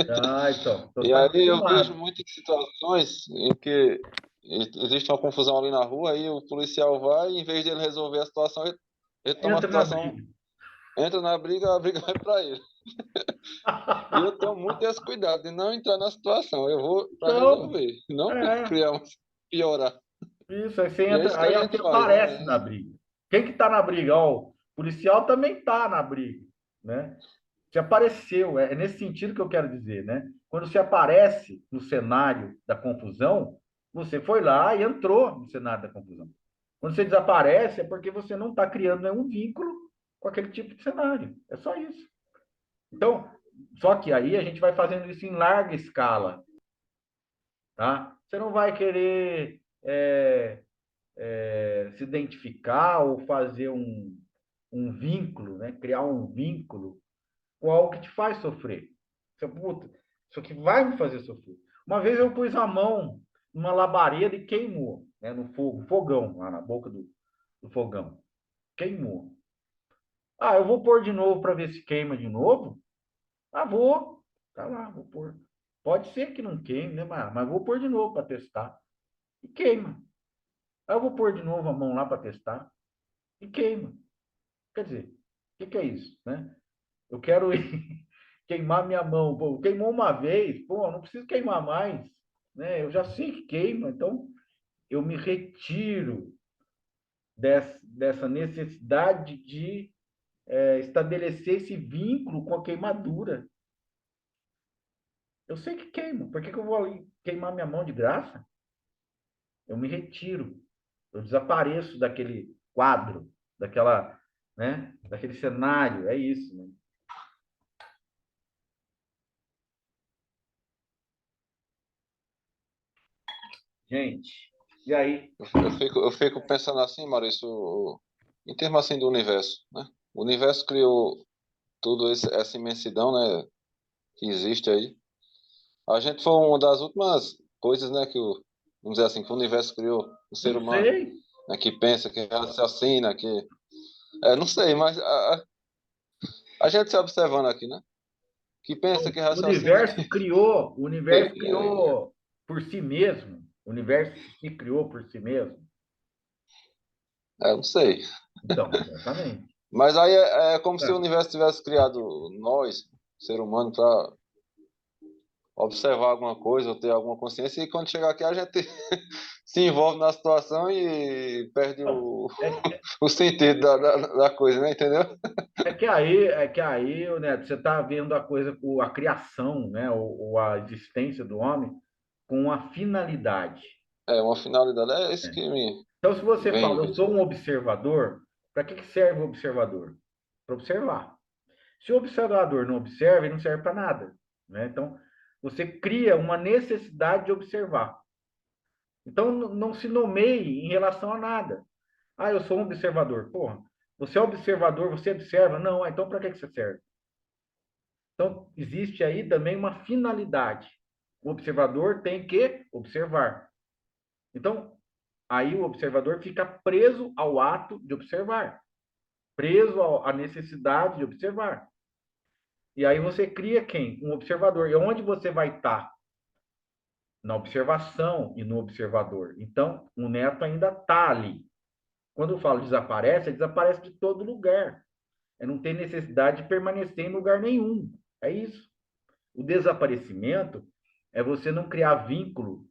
Ah, então. Então você E está aí eu vejo acostumado. muitas situações em que existe uma confusão ali na rua, aí o policial vai, em vez de ele resolver a situação, ele toma a Entra na situação, briga. entra na briga, a briga vai para ele. E eu tenho muito esse cuidado de não entrar na situação. Eu vou para Então, resolver, não para é, criar, piorar. isso. Aí você E é isso entra, que a aí gente você faz, aparece né? na briga. Quem que está na briga? Ó, o policial também está na briga, né? Você apareceu, é nesse sentido que eu quero dizer, né? Quando você aparece no cenário da confusão, você foi lá e entrou no cenário da confusão. Quando você desaparece, é porque você não está criando nenhum vínculo com aquele tipo de cenário. É só isso. Então, só que aí a gente vai fazendo isso em larga escala, tá? Você não vai querer se identificar ou fazer um vínculo, né? Criar um vínculo com algo que te faz sofrer. Você, puta, isso aqui vai me fazer sofrer. Uma vez eu pus a mão numa labareda e queimou, né? No fogo, fogão, lá na boca do fogão. Queimou. Ah, eu vou pôr de novo para ver se queima de novo? Ah, vou. Tá lá, vou pôr. Pode ser que não queime, né? Mas vou pôr de novo para testar. E queima. Aí eu vou pôr de novo a mão lá para testar. E queima. Quer dizer, o que é isso, né? Eu quero ir queimar minha mão. Pô, queimou uma vez, pô, não preciso queimar mais, né? Eu já sei que queima, então eu me retiro dessa necessidade de estabelecer esse vínculo com a queimadura. Eu sei que queimo. Por que que eu vou ali queimar minha mão de graça? Eu me retiro. Eu desapareço daquele quadro, daquela, né, daquele cenário. É isso, né? Gente, e aí? Eu fico pensando assim, Maurício, em termos assim do universo, né? O universo criou tudo essa imensidão, né, que existe aí. A gente foi uma das últimas coisas, né, vamos dizer assim, que o universo criou, o ser Não humano, sei. né, que pensa, que raciocina, não sei, mas a gente se observando aqui, né, que pensa, que raciocina, O universo criou por si mesmo. O universo se criou por si mesmo. não sei. Então, exatamente. Mas aí é como se o É. universo tivesse criado nós, ser humano, para observar alguma coisa ou ter alguma consciência, e quando chegar aqui a gente se envolve na situação e perde Não, o sentido da coisa, né? Entendeu? é que aí, Neto, você está vendo a coisa, a criação, né, ou a existência do homem com uma finalidade. É uma finalidade, é isso Né? que me Então, se você vem em fala, eu mente. sou um observador, para que serve o observador? Para observar. Se o observador não observa, ele não serve para nada. Né? Então, você cria uma necessidade de observar. Então, não se nomeie em relação a nada. Ah, eu sou um observador. Porra, você é observador, você observa? Não, então para que você serve? Então, existe aí também uma finalidade. O observador tem que observar. Então, aí o observador fica preso ao ato de observar, preso à necessidade de observar. E aí você cria quem? Um observador. E onde você vai estar? Na observação e no observador. Então, o neto ainda está ali. Quando eu falo desaparece, ele desaparece de todo lugar. É não ter necessidade de permanecer em lugar nenhum. É isso. O desaparecimento é você não criar vínculo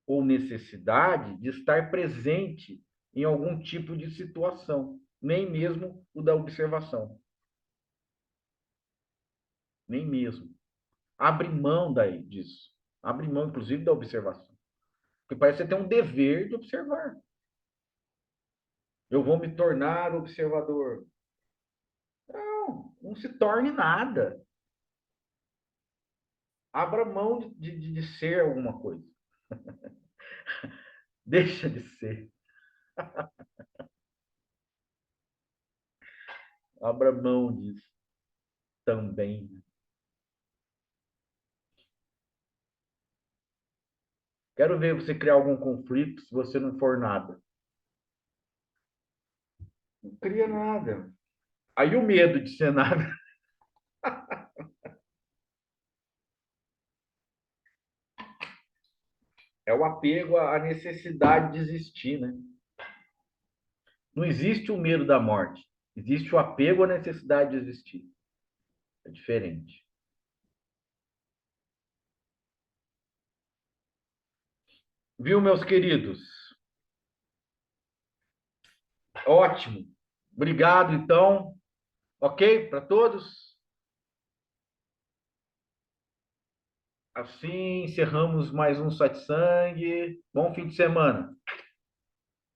ou necessidade de estar presente em algum tipo de situação, nem mesmo o da observação, nem mesmo. Abre mão daí disso. Abre mão, inclusive, da observação. Porque parece que você tem um dever de observar. Eu vou me tornar observador. Não, não se torne nada. Abra mão de ser alguma coisa. Deixa de ser. Abra mão disso também. Quero ver você criar algum conflito se você não for nada. Não cria nada. Aí o medo de ser nada é o apego à necessidade de existir, né? Não existe o medo da morte. Existe o apego à necessidade de existir. É diferente. Viu, meus queridos? Ótimo. Obrigado, então. Ok? Para todos? Assim encerramos mais um satsang. Bom fim de semana.